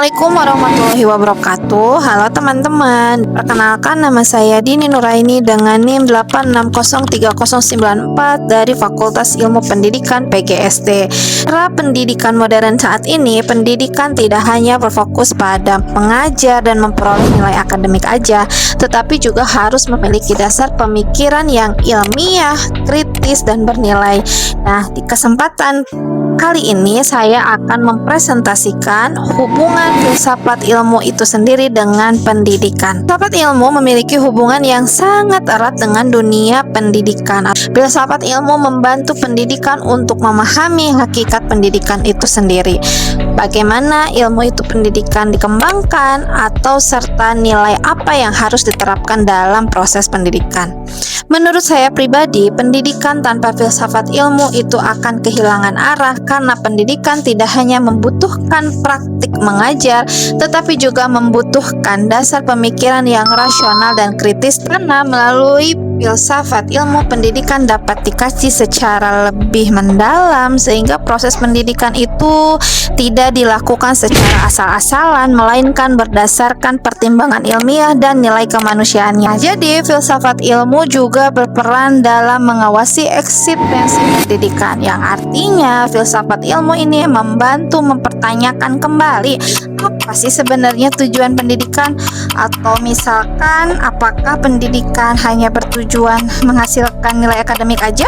Assalamualaikum warahmatullahi wabarakatuh. Halo teman-teman, perkenalkan nama saya Dini Nuraini dengan NIM 8603094 dari Fakultas Ilmu Pendidikan PGSD. Era pendidikan modern saat ini, pendidikan tidak hanya berfokus pada mengajar dan memperoleh nilai akademik aja, tetapi juga harus memiliki dasar pemikiran yang ilmiah, kritis, dan bernilai. Nah, di kesempatan kali ini saya akan mempresentasikan hubungan filsafat ilmu itu sendiri dengan pendidikan. Filsafat ilmu memiliki hubungan yang sangat erat dengan dunia pendidikan. Filsafat ilmu membantu pendidikan untuk memahami hakikat pendidikan itu sendiri. Bagaimana ilmu itu pendidikan dikembangkan atau serta nilai apa yang harus diterapkan dalam proses pendidikan. Menurut saya pribadi, pendidikan tanpa filsafat ilmu itu akan kehilangan arah karena pendidikan tidak hanya membutuhkan praktik mengajar, tetapi juga membutuhkan dasar pemikiran yang rasional dan kritis karena melalui filsafat ilmu pendidikan dapat dikaji secara lebih mendalam sehingga proses pendidikan itu tidak dilakukan secara asal-asalan melainkan berdasarkan pertimbangan ilmiah dan nilai kemanusiaannya. Jadi filsafat ilmu juga berperan dalam mengawasi eksistensi pendidikan, yang artinya filsafat ilmu ini membantu mempertanyakan kembali apa sih sebenarnya tujuan pendidikan, atau misalkan apakah pendidikan hanya bertujuan menghasilkan nilai akademik aja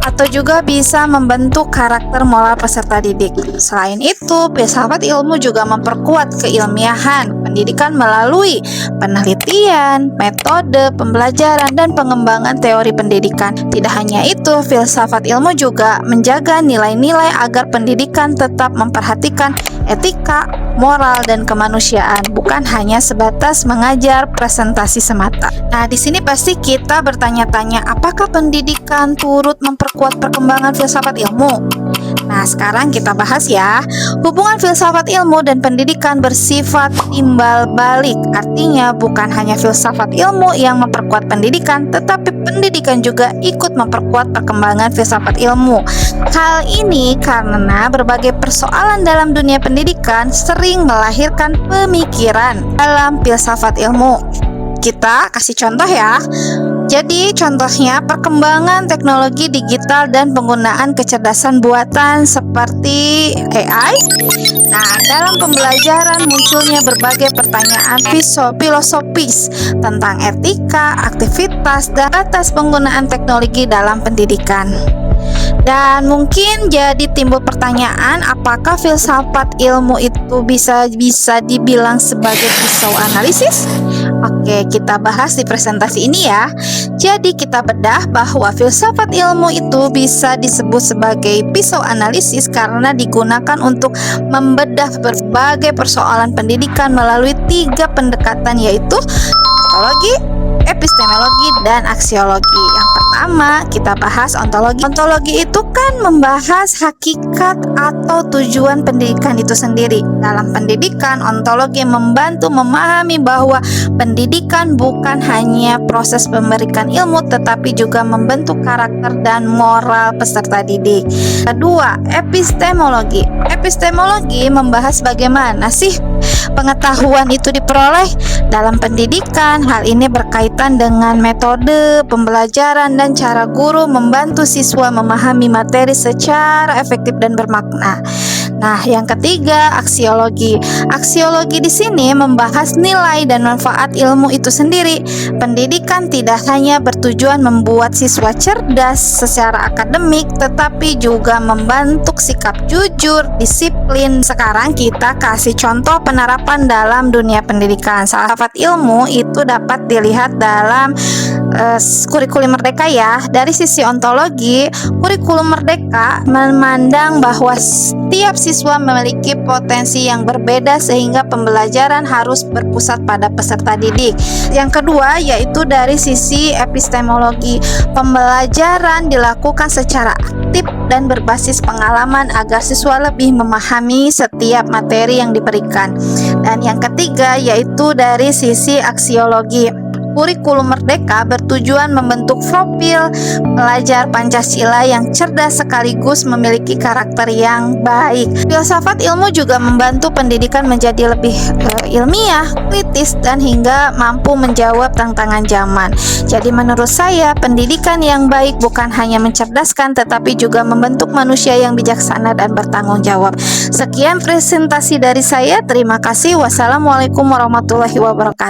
atau juga bisa membentuk karakter moral peserta didik. Selain itu, filsafat ilmu juga memperkuat keilmiahan pendidikan melalui penelitian, metode pembelajaran, dan pengembangan teori pendidikan. Tidak hanya itu, filsafat ilmu juga menjaga nilai-nilai agar pendidikan tetap memperhatikan etika, moral, dan kemanusiaan, bukan hanya sebatas mengajar presentasi semata. Nah, di sini pasti kita bertanya-tanya, apakah pendidikan turut memperkuat perkembangan filsafat ilmu? Nah, sekarang kita bahas ya. Hubungan filsafat ilmu dan pendidikan bersifat timbal balik. Artinya bukan hanya filsafat ilmu yang memperkuat pendidikan, tetapi pendidikan juga ikut memperkuat perkembangan filsafat ilmu. Hal ini karena berbagai persoalan dalam dunia pendidikan sering melahirkan pemikiran dalam filsafat ilmu. Kita kasih contoh ya. Jadi contohnya perkembangan teknologi digital dan penggunaan kecerdasan buatan seperti AI. Nah, dalam pembelajaran munculnya berbagai pertanyaan filosofis tentang etika, aktivitas, dan batas penggunaan teknologi dalam pendidikan. Dan mungkin jadi timbul pertanyaan, apakah filsafat ilmu itu bisa dibilang sebagai pisau analisis? Oke, kita bahas di presentasi ini ya. Jadi kita bedah bahwa filsafat ilmu itu bisa disebut sebagai pisau analisis karena digunakan untuk membedah berbagai persoalan pendidikan melalui 3 pendekatan, yaitu ontologi, epistemologi, dan aksiologi. Yang pertama kita bahas ontologi. Ontologi itu kan membahas hakikat atau tujuan pendidikan itu sendiri. Dalam pendidikan, ontologi membantu memahami bahwa pendidikan bukan hanya proses memberikan ilmu, tetapi juga membentuk karakter dan moral peserta didik. Kedua, epistemologi. Epistemologi membahas bagaimana sih pengetahuan itu diperoleh dalam pendidikan. Hal ini berkaitan dengan metode pembelajaran dan cara guru membantu siswa memahami materi secara efektif dan bermakna. Nah, yang ketiga, aksiologi. Aksiologi di sini membahas nilai dan manfaat ilmu itu sendiri. Pendidikan tidak hanya bertujuan membuat siswa cerdas secara akademik, tetapi juga membentuk sikap jujur, disiplin. Sekarang kita kasih contoh penerapan dalam dunia pendidikan. Filsafat ilmu itu dapat dilihat dalam kurikulum merdeka ya. Dari sisi ontologi, kurikulum merdeka memandang bahwa setiap siswa memiliki potensi yang berbeda sehingga pembelajaran harus berpusat pada peserta didik. Yang kedua yaitu dari sisi epistemologi, pembelajaran dilakukan secara aktif dan berbasis pengalaman agar siswa lebih memahami setiap materi yang diberikan. Dan yang ketiga yaitu dari sisi aksiologi, Kurikulum Merdeka bertujuan membentuk profil pelajar Pancasila yang cerdas sekaligus memiliki karakter yang baik. Filsafat ilmu juga membantu pendidikan menjadi lebih ilmiah, kritis, dan hingga mampu menjawab tantangan zaman. Jadi menurut saya, pendidikan yang baik bukan hanya mencerdaskan tetapi juga membentuk manusia yang bijaksana dan bertanggung jawab. Sekian presentasi dari saya. Terima kasih. Wassalamualaikum warahmatullahi wabarakatuh.